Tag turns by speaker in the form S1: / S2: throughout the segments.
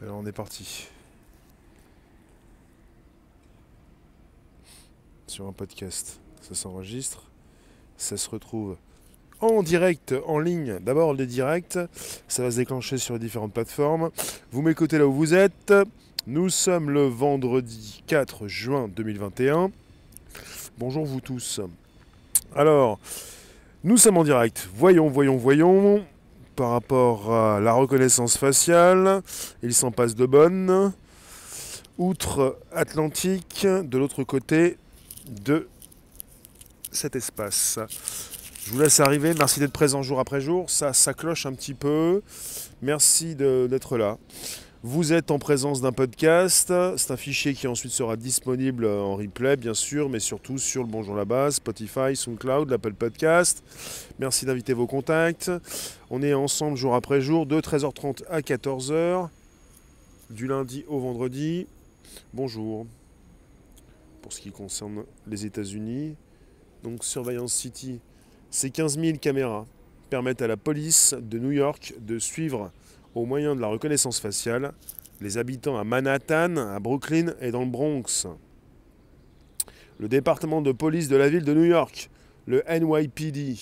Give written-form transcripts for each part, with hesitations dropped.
S1: Alors on est parti. Sur un podcast. Ça s'enregistre. Ça se retrouve en direct, en ligne. D'abord les directs. Ça va se déclencher sur les différentes plateformes. Vous m'écoutez là où vous êtes. Nous sommes le vendredi 4 juin 2021. Bonjour vous tous. Alors, nous sommes en direct. Voyons. Par rapport à la reconnaissance faciale, il s'en passe de bonnes. Outre-Atlantique, de l'autre côté de cet espace. Je vous laisse arriver. Merci d'être présent jour après jour. Ça cloche un petit peu. Merci d'être là. Vous êtes en présence d'un podcast. C'est un fichier qui ensuite sera disponible en replay, bien sûr, mais surtout sur le Bonjour là-bas, Spotify, SoundCloud, l'Apple Podcast. Merci d'inviter vos contacts. On est ensemble jour après jour, de 13h30 à 14h, du lundi au vendredi. Bonjour. Pour ce qui concerne les États-Unis, donc Surveillance City, ces 15 000 caméras permettent à la police de New York de suivre, au moyen de la reconnaissance faciale, les habitants à Manhattan, à Brooklyn et dans le Bronx. Le département de police de la ville de New York, le NYPD,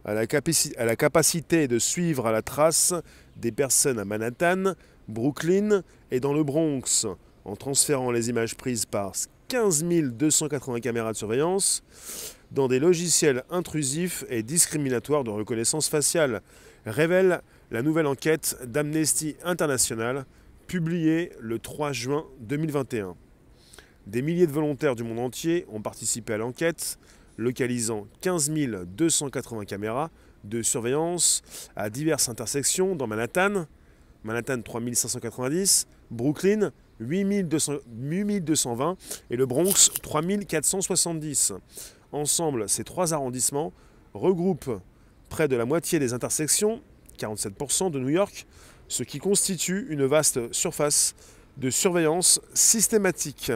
S1: a la capacité de suivre à la trace des personnes à Manhattan, Brooklyn et dans le Bronx, en transférant les images prises par 15 280 caméras de surveillance dans des logiciels intrusifs et discriminatoires de reconnaissance faciale, révèle la nouvelle enquête d'Amnesty International publiée le 3 juin 2021. Des milliers de volontaires du monde entier ont participé à l'enquête, localisant 15 280 caméras de surveillance à diverses intersections dans Manhattan, 3590, Brooklyn 8220 et le Bronx 3470. Ensemble, ces trois arrondissements regroupent près de la moitié des intersections, 47% de New York, ce qui constitue une vaste surface de surveillance systématique.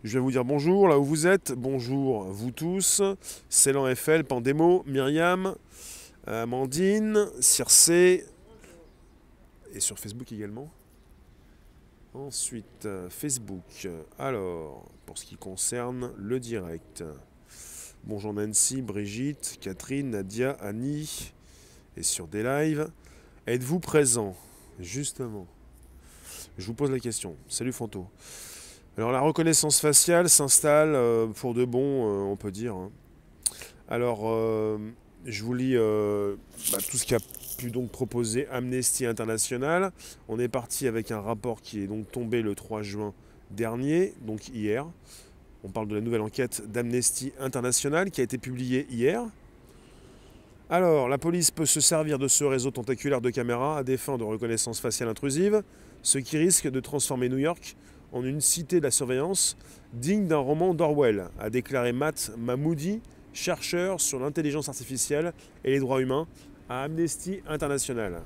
S1: Je vais vous dire bonjour là où vous êtes, bonjour vous tous, Célan FL, Pandémo, Myriam, Amandine, Circé, et sur Facebook également. Ensuite, Facebook. Alors, pour ce qui concerne le direct. Bonjour Nancy, Brigitte, Catherine, Nadia, Annie. Et sur des lives. Êtes-vous présent? Justement. Je vous pose la question. Salut Fanto. Alors, la reconnaissance faciale s'installe pour de bon, on peut dire. Alors, je vous lis tout ce qu'a pu donc proposer Amnesty International. On est parti avec un rapport qui est donc tombé le 3 juin dernier, donc hier. On parle de la nouvelle enquête d'Amnesty International qui a été publiée hier. Alors, la police peut se servir de ce réseau tentaculaire de caméras à des fins de reconnaissance faciale intrusive, ce qui risque de transformer New York en une cité de la surveillance digne d'un roman d'Orwell, a déclaré Matt Mahmoudi, chercheur sur l'intelligence artificielle et les droits humains à Amnesty International.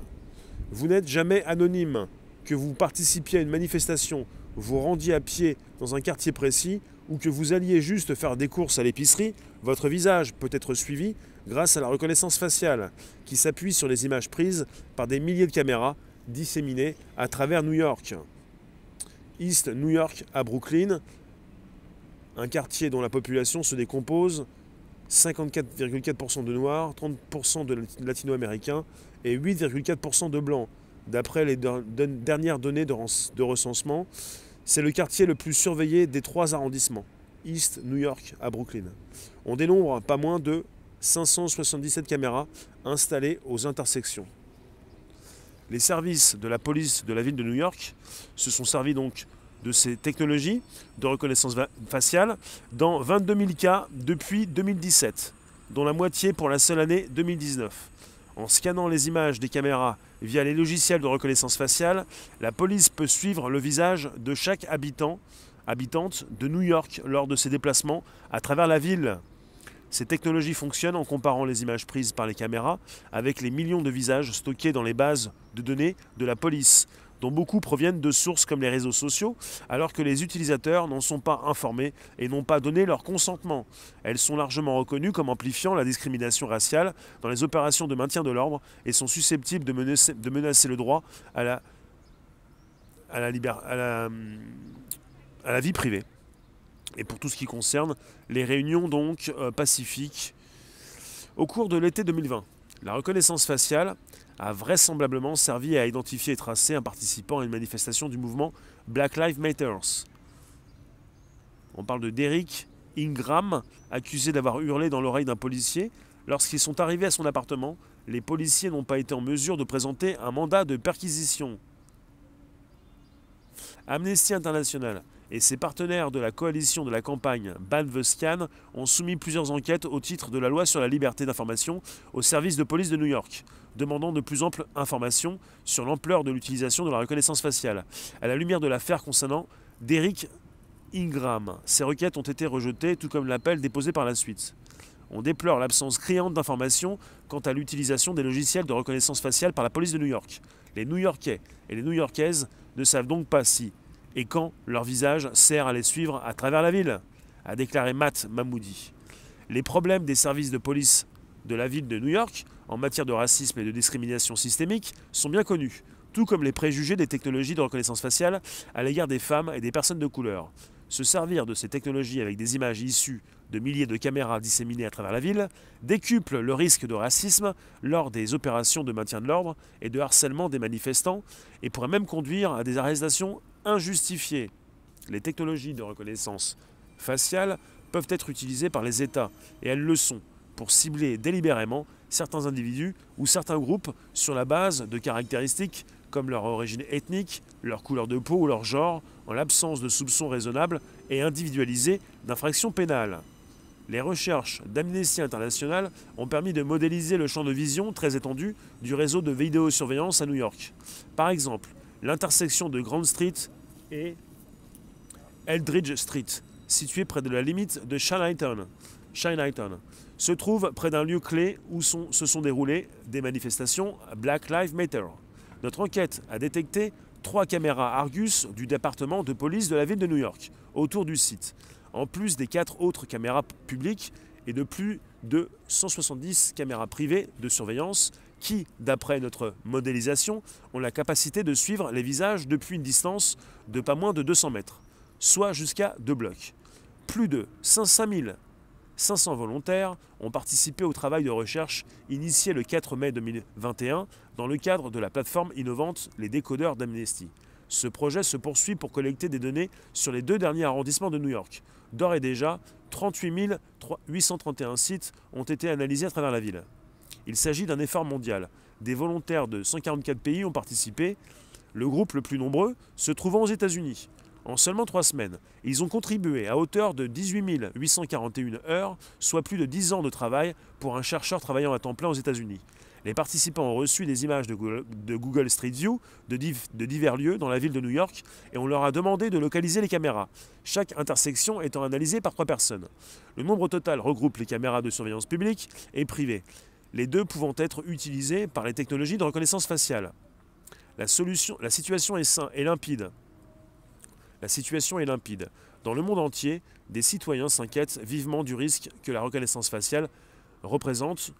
S1: Vous n'êtes jamais anonyme, que vous participiez à une manifestation, vous rendiez à pied dans un quartier précis ou que vous alliez juste faire des courses à l'épicerie, votre visage peut être suivi grâce à la reconnaissance faciale qui s'appuie sur les images prises par des milliers de caméras disséminées à travers New York. East New York à Brooklyn, un quartier dont la population se décompose 54,4% de noirs, 30% de latino-américains et 8,4% de blancs. D'après les dernières données de recensement, c'est le quartier le plus surveillé des trois arrondissements, East New York à Brooklyn. On dénombre pas moins de 577 caméras installées aux intersections. Les services de la police de la ville de New York se sont servis donc de ces technologies de reconnaissance faciale dans 22 000 cas depuis 2017, dont la moitié pour la seule année 2019. En scannant les images des caméras via les logiciels de reconnaissance faciale, la police peut suivre le visage de chaque habitante de New York lors de ses déplacements à travers la ville. Ces technologies fonctionnent en comparant les images prises par les caméras avec les millions de visages stockés dans les bases de données de la police, dont beaucoup proviennent de sources comme les réseaux sociaux, alors que les utilisateurs n'en sont pas informés et n'ont pas donné leur consentement. Elles sont largement reconnues comme amplifiant la discrimination raciale dans les opérations de maintien de l'ordre et sont susceptibles de menacer le droit à la à la vie privée. Et pour tout ce qui concerne les réunions donc pacifiques au cours de l'été 2020, la reconnaissance faciale a vraisemblablement servi à identifier et tracer un participant à une manifestation du mouvement Black Lives Matter. On parle de Derrick Ingram, accusé d'avoir hurlé dans l'oreille d'un policier. Lorsqu'ils sont arrivés à son appartement, les policiers n'ont pas été en mesure de présenter un mandat de perquisition. Amnesty International et ses partenaires de la coalition de la campagne Ban the Scan ont soumis plusieurs enquêtes au titre de la loi sur la liberté d'information au service de police de New York, demandant de plus amples informations sur l'ampleur de l'utilisation de la reconnaissance faciale. À la lumière de l'affaire concernant Derrick Ingram, ces requêtes ont été rejetées, tout comme l'appel déposé par la suite. On déplore l'absence criante d'informations quant à l'utilisation des logiciels de reconnaissance faciale par la police de New York. Les New-Yorkais et les New-Yorkaises ne savent donc pas si et quand leur visage sert à les suivre à travers la ville, a déclaré Matt Mahmoudi. Les problèmes des services de police de la ville de New York en matière de racisme et de discrimination systémique sont bien connus, tout comme les préjugés des technologies de reconnaissance faciale à l'égard des femmes et des personnes de couleur. Se servir de ces technologies avec des images issues de milliers de caméras disséminées à travers la ville décuple le risque de racisme lors des opérations de maintien de l'ordre et de harcèlement des manifestants et pourrait même conduire à des arrestations injustifiées. Les technologies de reconnaissance faciale peuvent être utilisées par les États, et elles le sont, pour cibler délibérément certains individus ou certains groupes sur la base de caractéristiques comme leur origine ethnique, leur couleur de peau ou leur genre, en l'absence de soupçons raisonnables et individualisés d'infractions pénales. Les recherches d'Amnesty International ont permis de modéliser le champ de vision très étendu du réseau de vidéosurveillance à New York. Par exemple, l'intersection de Grand Street et Eldridge Street, située près de la limite de Chinatown, se trouve près d'un lieu clé où se sont déroulées des manifestations Black Lives Matter. Notre enquête a détecté 3 caméras Argus du département de police de la ville de New York autour du site, en plus des 4 autres caméras publiques et de plus de 170 caméras privées de surveillance qui, d'après notre modélisation, ont la capacité de suivre les visages depuis une distance de pas moins de 200 mètres, soit jusqu'à 2 blocs. Plus de 500 volontaires ont participé au travail de recherche initié le 4 mai 2021 dans le cadre de la plateforme innovante Les Décodeurs d'Amnesty. Ce projet se poursuit pour collecter des données sur les 2 derniers arrondissements de New York. D'ores et déjà, 38 831 sites ont été analysés à travers la ville. Il s'agit d'un effort mondial. Des volontaires de 144 pays ont participé. Le groupe le plus nombreux se trouvant aux États-Unis. En seulement 3 semaines, ils ont contribué à hauteur de 18 841 heures, soit plus de 10 ans de travail pour un chercheur travaillant à temps plein aux États-Unis. Les participants ont reçu des images de Google Street View de divers lieux dans la ville de New York et on leur a demandé de localiser les caméras, chaque intersection étant analysée par 3 personnes. Le nombre total regroupe les caméras de surveillance publique et privée, les 2 pouvant être utilisées par les technologies de reconnaissance faciale. La situation est limpide. La situation est limpide. Dans le monde entier, des citoyens s'inquiètent vivement du risque que la reconnaissance faciale représente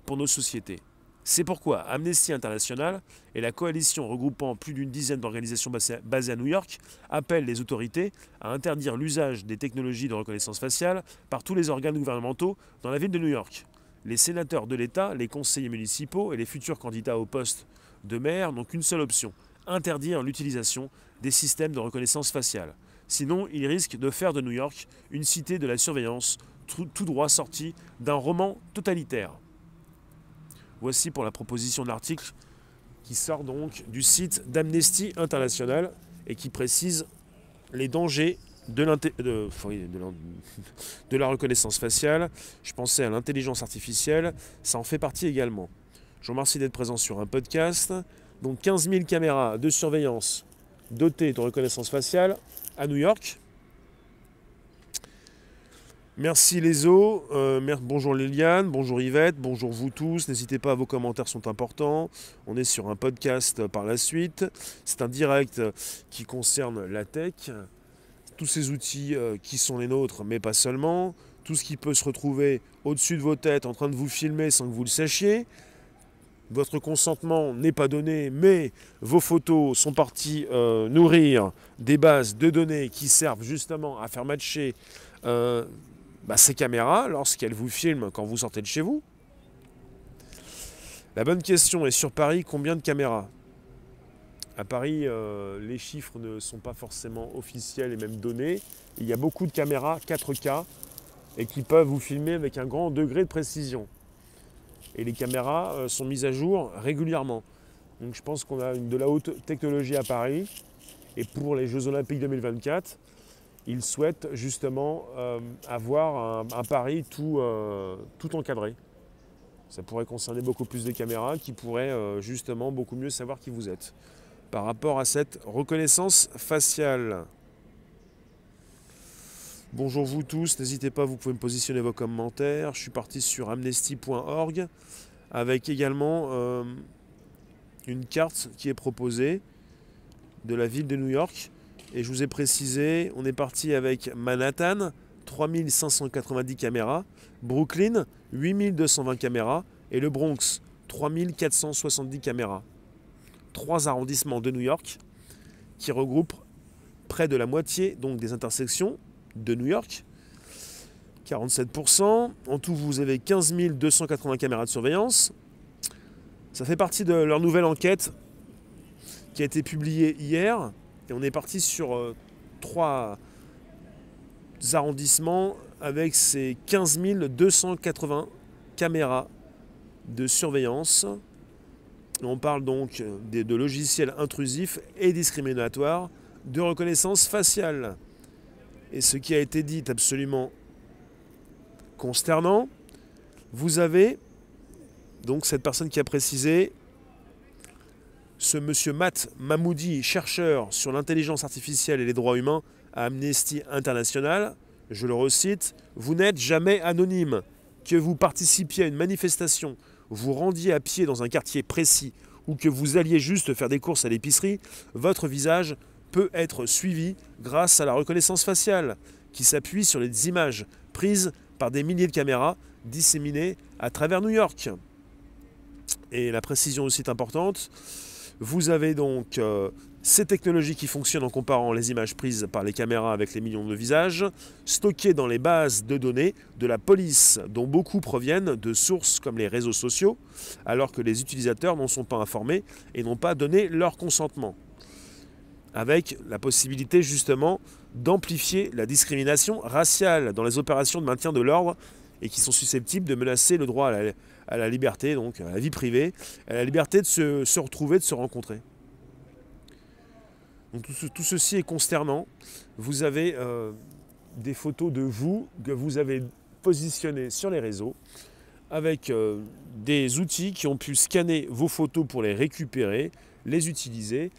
S1: pour nos sociétés. C'est pourquoi Amnesty International et la coalition regroupant plus d'une dizaine d'organisations basées à New York appellent les autorités à interdire l'usage des technologies de reconnaissance faciale par tous les organes gouvernementaux dans la ville de New York. Les sénateurs de l'État, les conseillers municipaux et les futurs candidats au poste de maire n'ont qu'une seule option, interdire l'utilisation des systèmes de reconnaissance faciale. Sinon, ils risquent de faire de New York une cité de la surveillance tout droit sortie d'un roman totalitaire. Voici pour la proposition de l'article qui sort donc du site d'Amnesty International et qui précise les dangers de la reconnaissance faciale. Je pensais à l'intelligence artificielle, ça en fait partie également. Je vous remercie d'être présent sur un podcast. Donc 15 000 caméras de surveillance dotées de reconnaissance faciale à New York. Merci les os, bonjour Liliane, bonjour Yvette, bonjour vous tous, n'hésitez pas, vos commentaires sont importants. On est sur un podcast par la suite, c'est un direct qui concerne la tech, tous ces outils qui sont les nôtres, mais pas seulement, tout ce qui peut se retrouver au-dessus de vos têtes en train de vous filmer sans que vous le sachiez. votre consentement n'est pas donné, mais vos photos sont parties nourrir des bases de données qui servent justement à faire matcher ces caméras lorsqu'elles vous filment quand vous sortez de chez vous. La bonne question est, sur Paris, combien de caméras? À Paris, les chiffres ne sont pas forcément officiels et même donnés. Il y a beaucoup de caméras 4K et qui peuvent vous filmer avec un grand degré de précision. Et les caméras sont mises à jour régulièrement. Donc je pense qu'on a de la haute technologie à Paris. Et pour les Jeux Olympiques 2024, ils souhaitent justement avoir un Paris tout encadré. Ça pourrait concerner beaucoup plus de caméras qui pourraient justement beaucoup mieux savoir qui vous êtes. Par rapport à cette reconnaissance faciale. Bonjour vous tous, n'hésitez pas, vous pouvez me positionner vos commentaires. Je suis parti sur amnesty.org avec également une carte qui est proposée de la ville de New York. Et je vous ai précisé, on est parti avec Manhattan, 3590 caméras, Brooklyn, 8220 caméras et le Bronx, 3470 caméras. 3 arrondissements de New York qui regroupent près de la moitié donc des intersections de New York, 47%. En tout, vous avez 15 280 caméras de surveillance. Ça fait partie de leur nouvelle enquête qui a été publiée hier. Et on est parti sur 3 arrondissements avec ces 15 280 caméras de surveillance. On parle donc de logiciels intrusifs et discriminatoires de reconnaissance faciale. Et ce qui a été dit est absolument consternant. Vous avez donc cette personne qui a précisé, ce monsieur Matt Mahmoudi, chercheur sur l'intelligence artificielle et les droits humains à Amnesty International, je le recite, « Vous n'êtes jamais anonyme, que vous participiez à une manifestation, vous rendiez à pied dans un quartier précis ou que vous alliez juste faire des courses à l'épicerie, votre visage peut être suivi grâce à la reconnaissance faciale qui s'appuie sur les images prises par des milliers de caméras disséminées à travers New York. » Et la précision aussi est importante. Vous avez donc ces technologies qui fonctionnent en comparant les images prises par les caméras avec les millions de visages, stockées dans les bases de données de la police, dont beaucoup proviennent de sources comme les réseaux sociaux, alors que les utilisateurs n'en sont pas informés et n'ont pas donné leur consentement. Avec la possibilité justement d'amplifier la discrimination raciale dans les opérations de maintien de l'ordre et qui sont susceptibles de menacer le droit à la liberté, donc à la vie privée, à la liberté de se retrouver, de se rencontrer. Donc tout ceci est consternant. Vous avez des photos de vous que vous avez positionnées sur les réseaux avec des outils qui ont pu scanner vos photos pour les récupérer, les utiliser.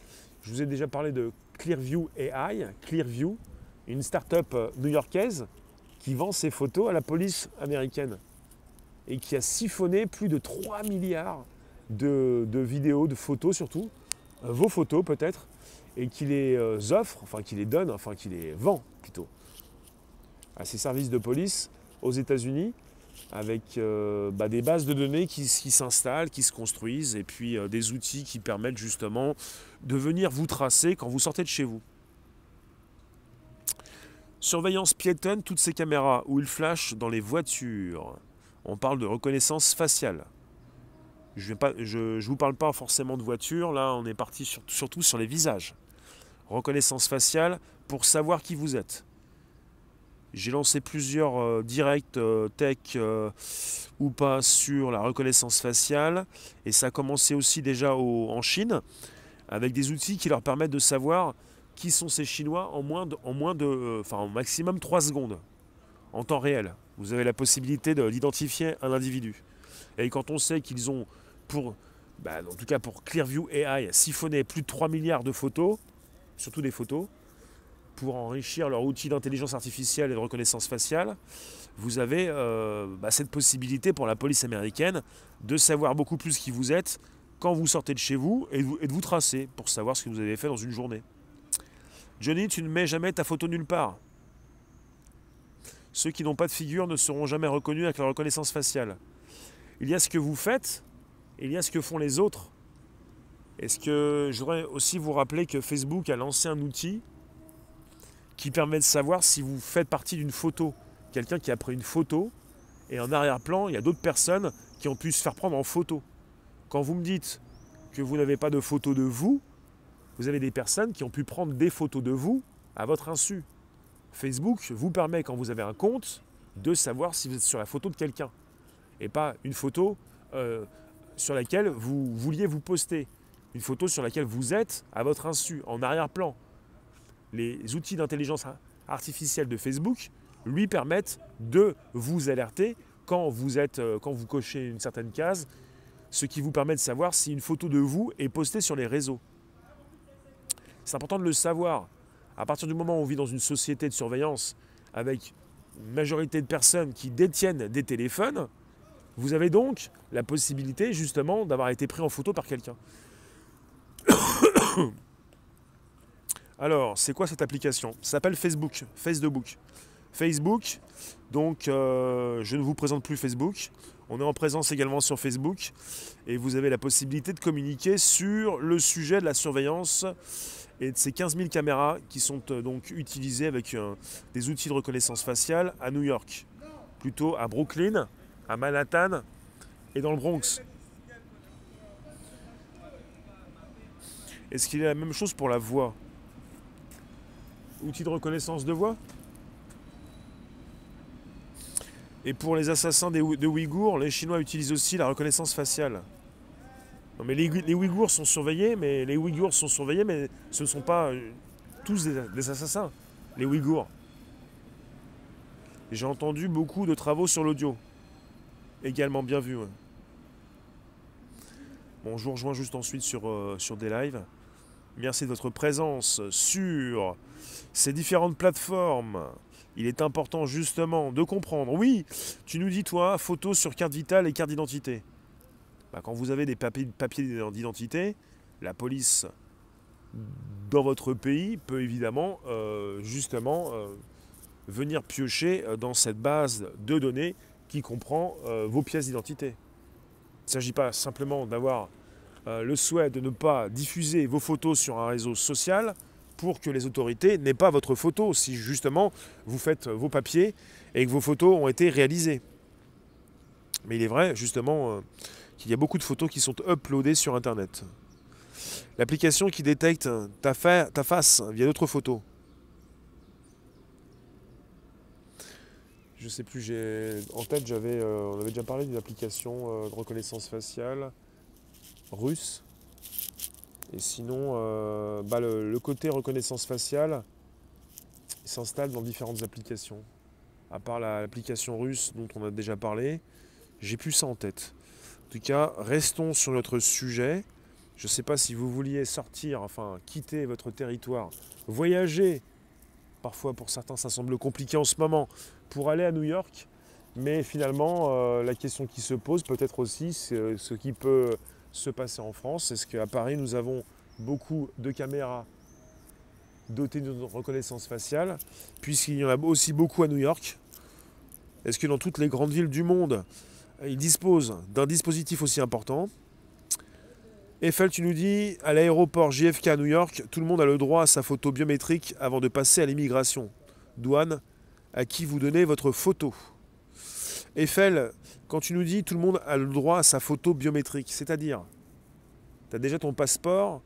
S1: Je vous ai déjà parlé de Clearview AI, Clearview, une start-up new-yorkaise qui vend ses photos à la police américaine et qui a siphonné plus de 3 milliards de vidéos, de photos surtout, vos photos peut-être, et qui les offre, enfin qui les donne, enfin qui les vend plutôt, à ses services de police aux États-Unis, avec des bases de données qui s'installent, qui se construisent, et puis des outils qui permettent justement de venir vous tracer quand vous sortez de chez vous. Surveillance piétonne, toutes ces caméras où ils flashent dans les voitures. On parle de reconnaissance faciale. Je ne vous parle pas forcément de voiture, là on est parti surtout sur les visages. Reconnaissance faciale pour savoir qui vous êtes. J'ai lancé plusieurs directs tech ou pas sur la reconnaissance faciale et ça a commencé aussi déjà en Chine avec des outils qui leur permettent de savoir qui sont ces Chinois en maximum 3 secondes en temps réel. Vous avez la possibilité d'identifier un individu. Et quand on sait qu'ils ont, en tout cas pour Clearview AI, siphonné plus de 3 milliards de photos, surtout des photos, pour enrichir leur outil d'intelligence artificielle et de reconnaissance faciale, vous avez cette possibilité pour la police américaine de savoir beaucoup plus qui vous êtes quand vous sortez de chez vous et de vous tracer pour savoir ce que vous avez fait dans une journée. Johnny, tu ne mets jamais ta photo nulle part. Ceux qui n'ont pas de figure ne seront jamais reconnus avec la reconnaissance faciale. Il y a ce que vous faites il y a ce que font les autres. Je voudrais aussi vous rappeler que Facebook a lancé un outil qui permet de savoir si vous faites partie d'une photo. Quelqu'un qui a pris une photo, et en arrière-plan, il y a d'autres personnes qui ont pu se faire prendre en photo. Quand vous me dites que vous n'avez pas de photo de vous, vous avez des personnes qui ont pu prendre des photos de vous à votre insu. Facebook vous permet, quand vous avez un compte, de savoir si vous êtes sur la photo de quelqu'un. Et pas une photo sur laquelle vous vouliez vous poster. Une photo sur laquelle vous êtes à votre insu, en arrière-plan. Les outils d'intelligence artificielle de Facebook lui permettent de vous alerter quand vous cochez une certaine case, ce qui vous permet de savoir si une photo de vous est postée sur les réseaux. C'est important de le savoir. À partir du moment où on vit dans une société de surveillance avec une majorité de personnes qui détiennent des téléphones, vous avez donc la possibilité justement d'avoir été pris en photo par quelqu'un. Alors, c'est quoi cette application? Ça s'appelle Facebook. Facebook, donc je ne vous présente plus Facebook. On est en présence également sur Facebook et vous avez la possibilité de communiquer sur le sujet de la surveillance et de ces 15 000 caméras qui sont donc utilisées avec des outils de reconnaissance faciale à New York, plutôt à Brooklyn, à Manhattan et dans le Bronx. Est-ce qu'il y a la même chose pour la voix? Outil de reconnaissance de voix? Et pour les assassins de Ouïghours, les Chinois utilisent aussi la reconnaissance faciale. Non mais les Ouïghours sont surveillés, mais ce ne sont pas tous des assassins, les Ouïghours. J'ai entendu beaucoup de travaux sur l'audio. Également bien vu. Ouais. Bon, je vous rejoins juste ensuite sur des lives. Merci de votre présence sur ces différentes plateformes. Il est important justement de comprendre. Oui, tu nous dis toi, photos sur carte vitale et carte d'identité. Bah, quand vous avez des papiers d'identité, la police dans votre pays peut évidemment venir piocher dans cette base de données qui comprend vos pièces d'identité. Il ne s'agit pas simplement d'avoir le souhait de ne pas diffuser vos photos sur un réseau social pour que les autorités n'aient pas votre photo si justement vous faites vos papiers et que vos photos ont été réalisées. Mais il est vrai justement qu'il y a beaucoup de photos qui sont uploadées sur Internet. L'application qui détecte ta face via d'autres photos. Je sais plus, en tête on avait déjà parlé d'une application de reconnaissance faciale russe. Et sinon, le côté reconnaissance faciale s'installe dans différentes applications. À part l'application russe dont on a déjà parlé, j'ai plus ça en tête. En tout cas, restons sur notre sujet. Je ne sais pas si vous vouliez quitter votre territoire, voyager. Parfois, pour certains, ça semble compliqué en ce moment, pour aller à New York. Mais finalement, la question qui se pose peut-être aussi, c'est ce qui peut se passer en France. Est-ce qu'à Paris, nous avons beaucoup de caméras dotées de reconnaissance faciale, puisqu'il y en a aussi beaucoup à New York? Est-ce que dans toutes les grandes villes du monde, ils disposent d'un dispositif aussi important? Eiffel, tu nous dis, à l'aéroport JFK à New York, tout le monde a le droit à sa photo biométrique avant de passer à l'immigration. Douane, à qui vous donnez votre photo? Eiffel, quand tu nous dis tout le monde a le droit à sa photo biométrique, c'est-à-dire, tu as déjà ton passeport,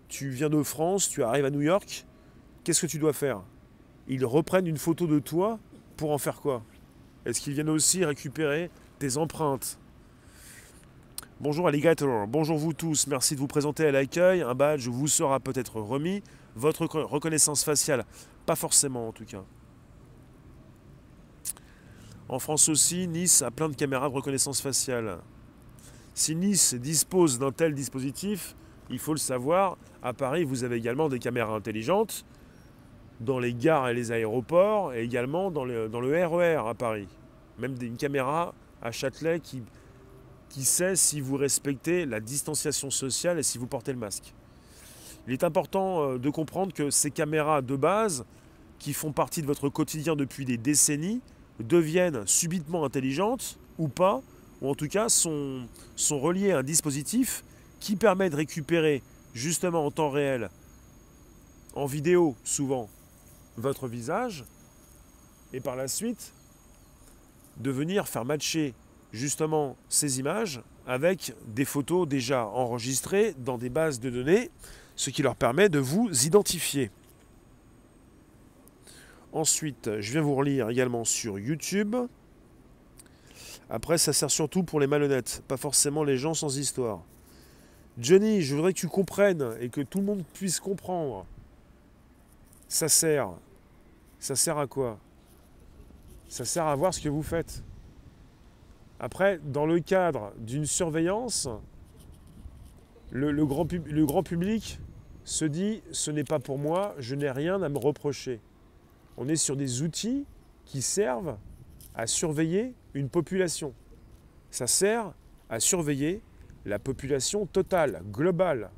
S1: tu viens de France, tu arrives à New York, qu'est-ce que tu dois faire? Ils reprennent une photo de toi pour en faire quoi? Est-ce qu'ils viennent aussi récupérer tes empreintes? Bonjour Alligator, bonjour vous tous, merci de vous présenter à l'accueil. Un badge vous sera peut-être remis. Votre reconnaissance faciale, pas forcément en tout cas. En France aussi, Nice a plein de caméras de reconnaissance faciale. Si Nice dispose d'un tel dispositif, il faut le savoir, à Paris vous avez également des caméras intelligentes dans les gares et les aéroports et également dans le RER à Paris. Même une caméra à Châtelet qui sait si vous respectez la distanciation sociale et si vous portez le masque. Il est important de comprendre que ces caméras de base, qui font partie de votre quotidien depuis des décennies, deviennent subitement intelligentes ou pas, ou en tout cas sont reliés à un dispositif qui permet de récupérer justement en temps réel, en vidéo souvent, votre visage, et par la suite de venir faire matcher justement ces images avec des photos déjà enregistrées dans des bases de données, ce qui leur permet de vous identifier. Ensuite, je viens vous relire également sur YouTube. Après, ça sert surtout pour les malhonnêtes, pas forcément les gens sans histoire. Johnny, je voudrais que tu comprennes et que tout le monde puisse comprendre. Ça sert. Ça sert à quoi? Ça sert à voir ce que vous faites. Après, dans le cadre d'une surveillance, le grand public se dit « ce n'est pas pour moi, je n'ai rien à me reprocher ». On est sur des outils qui servent à surveiller une population. Ça sert à surveiller la population totale, globale.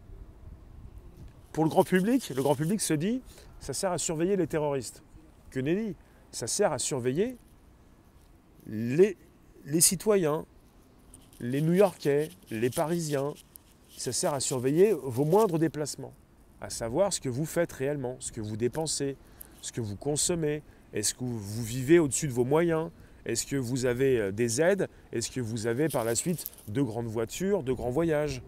S1: Pour le grand public se dit « ça sert à surveiller les terroristes ». Que nenni, ça sert à surveiller les citoyens, les New-Yorkais, les Parisiens. Ça sert à surveiller vos moindres déplacements, à savoir ce que vous faites réellement, ce que vous dépensez, ce que vous consommez. Est-ce que vous vivez au-dessus de vos moyens? Est-ce que vous avez des aides? Est-ce que vous avez par la suite de grandes voitures, de grands voyages?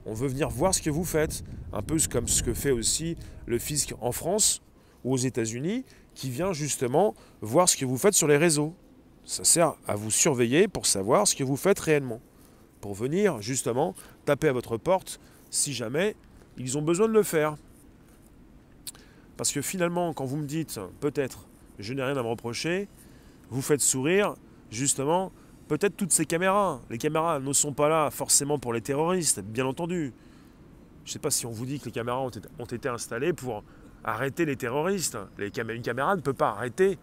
S1: On veut venir voir ce que vous faites, un peu comme ce que fait aussi le fisc en France ou aux États-Unis, qui vient justement voir ce que vous faites sur les réseaux. Ça sert à vous surveiller pour savoir ce que vous faites réellement, pour venir justement taper à votre porte si jamais ils ont besoin de le faire. Parce que finalement, quand vous me dites peut-être je n'ai rien à me reprocher, vous faites sourire justement peut-être toutes ces caméras. Les caméras ne sont pas là forcément pour les terroristes, bien entendu. Je ne sais pas si on vous dit que les caméras ont été installées pour arrêter les terroristes. Une caméra ne peut pas arrêter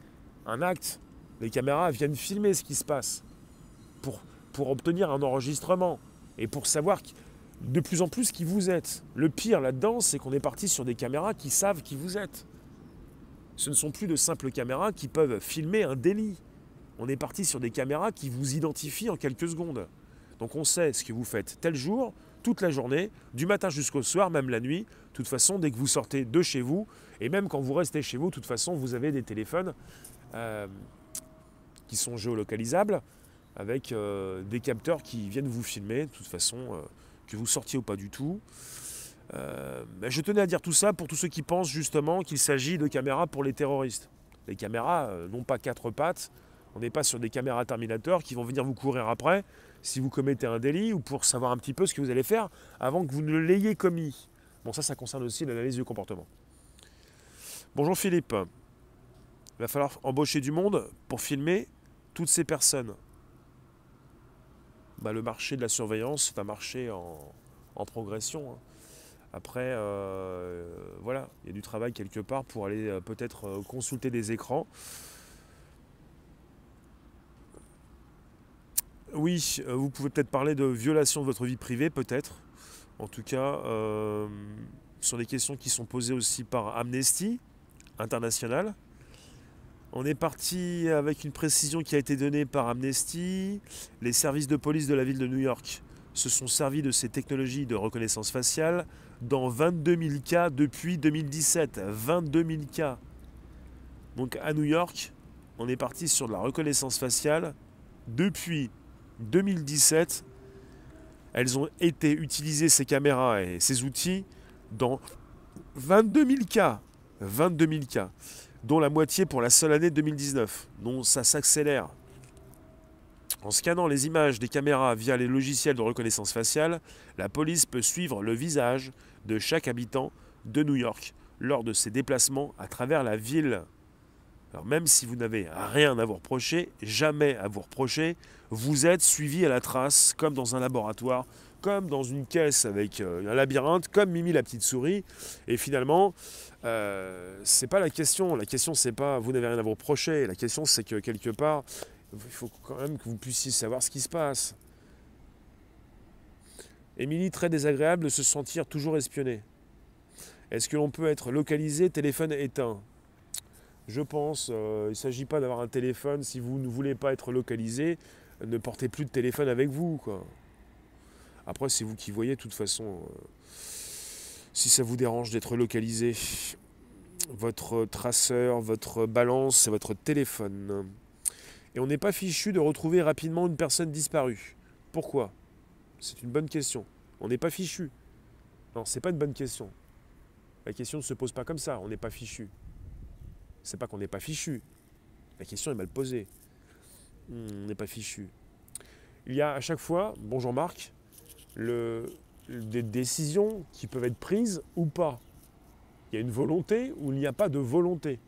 S1: un acte. Les caméras viennent filmer ce qui se passe pour obtenir un enregistrement et pour savoir de plus en plus qui vous êtes. Le pire là-dedans, c'est qu'on est parti sur des caméras qui savent qui vous êtes. Ce ne sont plus de simples caméras qui peuvent filmer un délit. On est parti sur des caméras qui vous identifient en quelques secondes. Donc on sait ce que vous faites tel jour, toute la journée, du matin jusqu'au soir, même la nuit. De toute façon, dès que vous sortez de chez vous, et même quand vous restez chez vous, de toute façon, vous avez des téléphones qui sont géolocalisables, avec des capteurs qui viennent vous filmer, de toute façon, que vous sortiez ou pas du tout. Je tenais à dire tout ça pour tous ceux qui pensent justement qu'il s'agit de caméras pour les terroristes. Les caméras n'ont pas quatre pattes, on n'est pas sur des caméras Terminator qui vont venir vous courir après si vous commettez un délit ou pour savoir un petit peu ce que vous allez faire avant que vous ne l'ayez commis. Bon, ça concerne aussi l'analyse du comportement. Bonjour Philippe. Il va falloir embaucher du monde pour filmer toutes ces personnes. Le marché de la surveillance va marcher en progression. Après, voilà, il y a du travail quelque part pour aller peut-être consulter des écrans. Oui, vous pouvez peut-être parler de violation de votre vie privée, peut-être. En tout cas, ce sont des questions qui sont posées aussi par Amnesty International. On est parti avec une précision qui a été donnée par Amnesty. Les services de police de la ville de New York se sont servis de ces technologies de reconnaissance faciale dans 22 000 cas depuis 2017. 22 000 cas. Donc à New York, on est parti sur de la reconnaissance faciale depuis 2017. Elles ont été utilisées, ces caméras et ces outils, dans 22 000 cas. 22 000 cas. Dont la moitié pour la seule année 2019. Donc ça s'accélère. En scannant les images des caméras via les logiciels de reconnaissance faciale, la police peut suivre le visage de chaque habitant de New York lors de ses déplacements à travers la ville. Alors même si vous n'avez rien à vous reprocher, jamais à vous reprocher, vous êtes suivi à la trace, comme dans un laboratoire, comme dans une caisse avec un labyrinthe, comme Mimi la petite souris. Et finalement, c'est pas la question. La question, c'est pas vous n'avez rien à vous reprocher. La question, c'est que quelque part, il faut quand même que vous puissiez savoir ce qui se passe. Émilie, très désagréable de se sentir toujours espionné. Est-ce que l'on peut être localisé, téléphone éteint? Je pense, il ne s'agit pas d'avoir un téléphone si vous ne voulez pas être localisé. ne portez plus de téléphone avec vous, quoi. Après, c'est vous qui voyez, de toute façon, si ça vous dérange d'être localisé. Votre traceur, votre balance, c'est votre téléphone. Et on n'est pas fichu de retrouver rapidement une personne disparue. Pourquoi? C'est une bonne question. On n'est pas fichu. Non, c'est pas une bonne question. La question ne se pose pas comme ça, on n'est pas fichu. C'est pas qu'on n'est pas fichu. La question est mal posée. On n'est pas fichu. Il y a à chaque fois, bon Jean-Marc, des décisions qui peuvent être prises ou pas. Il y a une volonté ou il n'y a pas de volonté.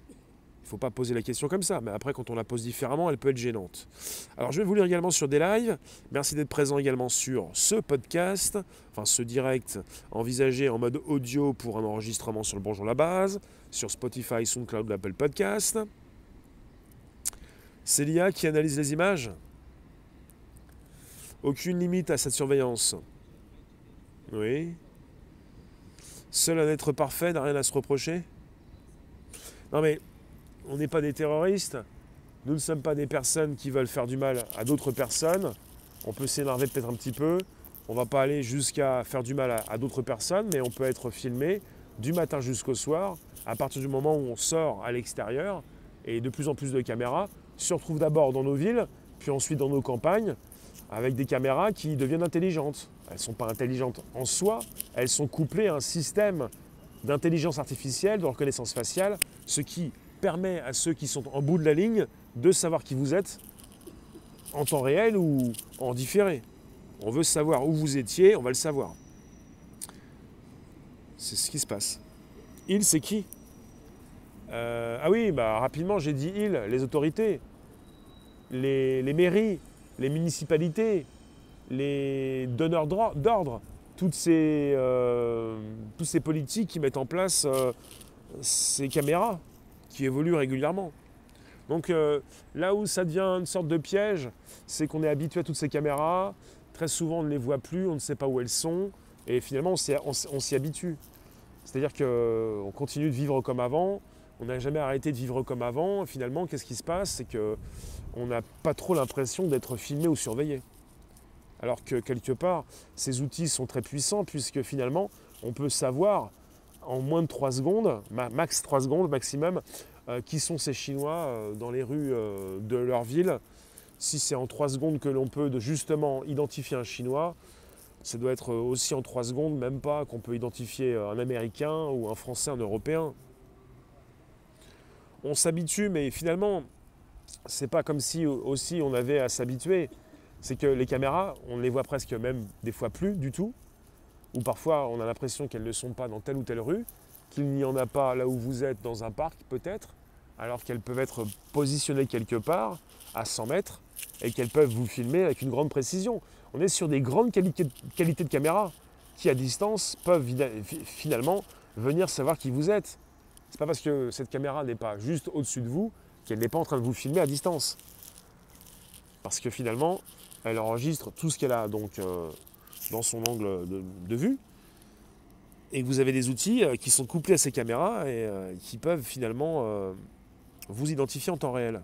S1: Il ne faut pas poser la question comme ça, mais après quand on la pose différemment, elle peut être gênante. Alors je vais vous lire également sur des lives. Merci d'être présent également sur ce podcast, enfin ce direct envisagé en mode audio pour un enregistrement sur le Bonjour la Base, sur Spotify, SoundCloud, Apple Podcast. C'est l'IA qui analyse les images. Aucune limite à cette surveillance. Oui. Seul un être parfait n'a rien à se reprocher. Non mais, on n'est pas des terroristes. Nous ne sommes pas des personnes qui veulent faire du mal à d'autres personnes. On peut s'énerver peut-être un petit peu. On ne va pas aller jusqu'à faire du mal à d'autres personnes, mais on peut être filmé du matin jusqu'au soir. À partir du moment où on sort à l'extérieur, et de plus en plus de caméras se retrouvent d'abord dans nos villes, puis ensuite dans nos campagnes, avec des caméras qui deviennent intelligentes. Elles ne sont pas intelligentes en soi, elles sont couplées à un système d'intelligence artificielle, de reconnaissance faciale, ce qui permet à ceux qui sont en bout de la ligne de savoir qui vous êtes en temps réel ou en différé. On veut savoir où vous étiez, on va le savoir. C'est ce qui se passe. Il, c'est qui? Ah oui, rapidement, j'ai dit il, les autorités, les mairies, les municipalités, les donneurs d'ordre, toutes ces politiques qui mettent en place ces caméras qui évoluent régulièrement. Donc là où ça devient une sorte de piège, c'est qu'on est habitué à toutes ces caméras, très souvent on ne les voit plus, on ne sait pas où elles sont, et finalement on s'y habitue. C'est-à-dire qu'on continue de vivre comme avant, on n'a jamais arrêté de vivre comme avant, et finalement qu'est-ce qui se passe? C'est qu'on n'a pas trop l'impression d'être filmé ou surveillé. Alors que quelque part, ces outils sont très puissants, puisque finalement, on peut savoir en moins de 3 secondes, max 3 secondes maximum, qui sont ces Chinois dans les rues de leur ville. Si c'est en 3 secondes que l'on peut justement identifier un Chinois, ça doit être aussi en 3 secondes, même pas, qu'on peut identifier un Américain ou un Français, un Européen. On s'habitue, mais finalement, c'est pas comme si aussi on avait à s'habituer. C'est que les caméras, on ne les voit presque même des fois plus du tout, ou parfois on a l'impression qu'elles ne sont pas dans telle ou telle rue, qu'il n'y en a pas là où vous êtes dans un parc peut-être, alors qu'elles peuvent être positionnées quelque part à 100 mètres et qu'elles peuvent vous filmer avec une grande précision. On est sur des grandes qualités de caméra qui à distance peuvent finalement venir savoir qui vous êtes. C'est pas parce que cette caméra n'est pas juste au-dessus de vous qu'elle n'est pas en train de vous filmer à distance. Parce que finalement, elle enregistre tout ce qu'elle a donc dans son angle de vue. Et que vous avez des outils qui sont couplés à ces caméras et qui peuvent finalement vous identifier en temps réel.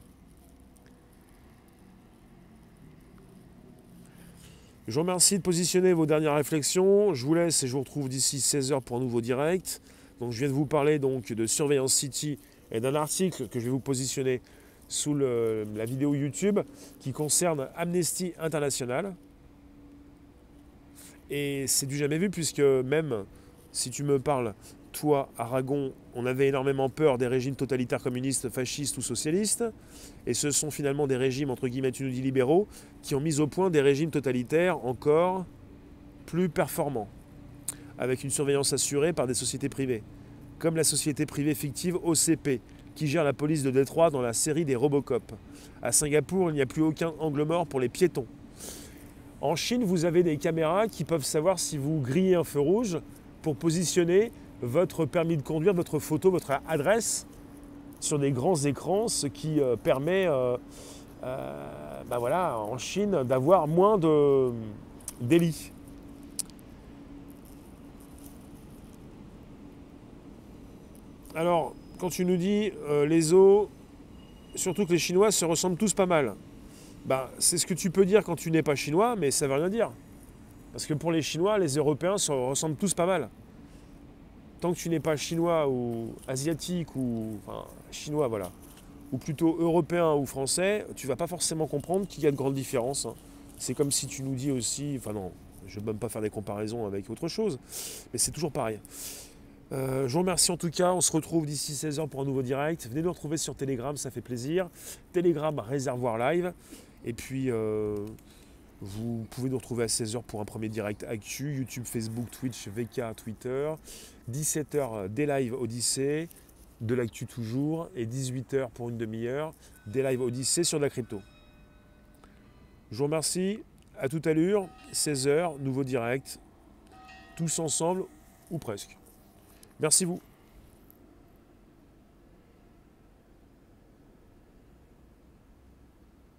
S1: Je vous remercie de positionner vos dernières réflexions. Je vous laisse et je vous retrouve d'ici 16h pour un nouveau direct. Donc je viens de vous parler donc de Surveillance City et d'un article que je vais vous positionner sous la vidéo YouTube qui concerne Amnesty International. Et c'est du jamais vu puisque même si tu me parles, toi, Aragon, on avait énormément peur des régimes totalitaires communistes, fascistes ou socialistes. Et ce sont finalement des régimes, entre guillemets, tu nous dis libéraux, qui ont mis au point des régimes totalitaires encore plus performants, avec une surveillance assurée par des sociétés privées, comme la société privée fictive OCP, qui gère la police de Détroit dans la série des Robocop. À Singapour, il n'y a plus aucun angle mort pour les piétons. En Chine, vous avez des caméras qui peuvent savoir si vous grillez un feu rouge pour positionner votre permis de conduire, votre photo, votre adresse sur des grands écrans, ce qui permet en Chine d'avoir moins de délits. Alors, quand tu nous dis les os, surtout que les Chinois se ressemblent tous pas mal. Bah, c'est ce que tu peux dire quand tu n'es pas chinois, mais ça veut rien dire. Parce que pour les Chinois, les Européens se ressemblent tous pas mal. Tant que tu n'es pas chinois ou asiatique ou enfin chinois, voilà, ou plutôt européen ou français, tu vas pas forcément comprendre qu'il y a de grandes différences, hein. C'est comme si tu nous dis aussi, enfin non, je ne vais même pas faire des comparaisons avec autre chose, mais c'est toujours pareil. Je vous remercie en tout cas, on se retrouve d'ici 16 h pour un nouveau direct. Venez nous retrouver sur Telegram, ça fait plaisir. Telegram Réservoir Live. Et puis vous pouvez nous retrouver à 16 h pour un premier direct actu, YouTube, Facebook, Twitch, VK, Twitter. 17 h des lives Odyssée, de l'actu toujours. Et 18 h pour une demi-heure, des lives Odyssée sur de la crypto. Je vous remercie, à toute allure, 16 h, nouveau direct, tous ensemble ou presque. Merci vous.